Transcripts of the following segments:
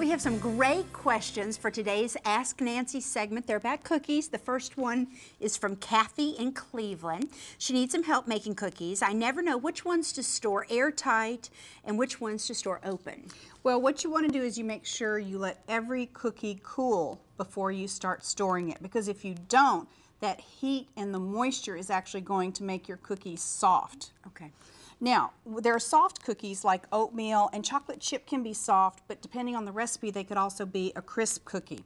We have some great questions for today's Ask Nancy segment. They're about cookies. The first one is from Kathy in Cleveland. She needs some help making cookies. I never know which ones to store airtight and which ones to store open. Well, what you want to do is you make sure you let every cookie cool before you start storing it, because if you don't, that heat and the moisture is actually going to make your cookies soft. Okay. Now, there are soft cookies like oatmeal, and chocolate chip can be soft, but depending on the recipe, they could also be a crisp cookie.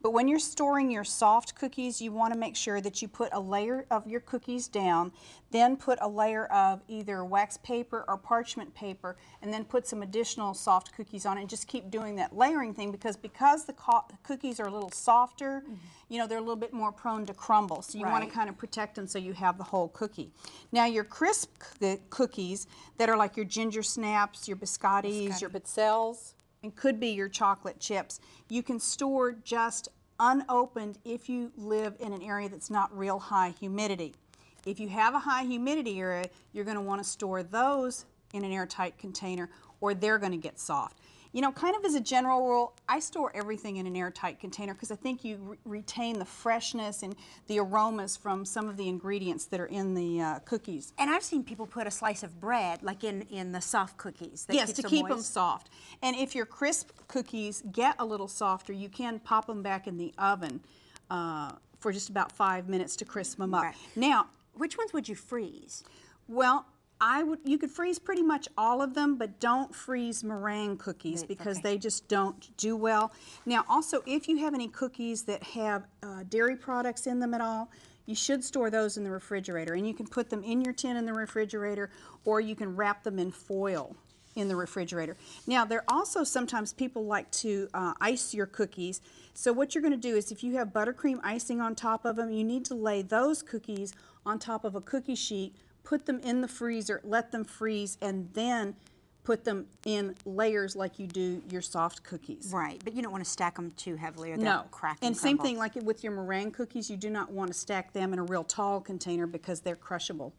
But when you're storing your soft cookies, you want to make sure that you put a layer of your cookies down, then put a layer of either wax paper or parchment paper, and then put some additional soft cookies on it, and just keep doing that layering thing, because the cookies are a little softer, you know, they're a little bit more prone to crumble. So you want to kind of protect them so you have the whole cookie. Now, your crisp cookies that are like your ginger snaps, your biscottis, your pizzelles, and could be your chocolate chips, you can store just unopened if you live in an area that's not real high humidity. If you have a high humidity area, you're going to want to store those in an airtight container, or they're going to get soft. You know, kind of as a general rule, I store everything in an airtight container because I think you retain the freshness and the aromas from some of the ingredients that are in the cookies. And I've seen people put a slice of bread, like in the soft cookies. Yes, to keep them soft. And if your crisp cookies get a little softer, you can pop them back in the oven for just about 5 minutes to crisp them up. Right. Now, which ones would you freeze? Well, you could freeze pretty much all of them, but don't freeze meringue cookies because they just don't do well. Now, also, if you have any cookies that have dairy products in them at all, you should store those in the refrigerator, and you can put them in your tin in the refrigerator, or you can wrap them in foil in the refrigerator. Now, there are also sometimes people like to ice your cookies. So what you're going to do is, if you have buttercream icing on top of them, you need to lay those cookies on top of a cookie sheet, put them in the freezer, let them freeze, and then put them in layers like you do your soft cookies. Right, but you don't want to stack them too heavily or they'll crack and crumble. Same thing like with your meringue cookies, you do not want to stack them in a real tall container because they're crushable.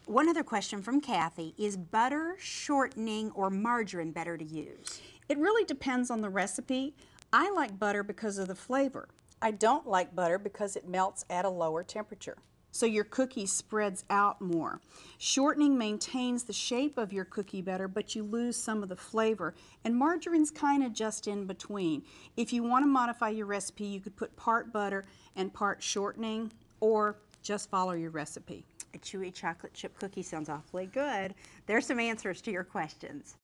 One other question from Kathy, is butter, shortening, or margarine better to use? It really depends on the recipe. I like butter because of the flavor. I don't like butter because it melts at a lower temperature, so your cookie spreads out more. Shortening maintains the shape of your cookie better, but you lose some of the flavor. And margarine's kind of just in between. If you want to modify your recipe, you could put part butter and part shortening, or just follow your recipe. A chewy chocolate chip cookie sounds awfully good. There's some answers to your questions.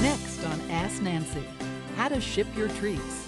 Next on Ask Nancy, how to ship your treats.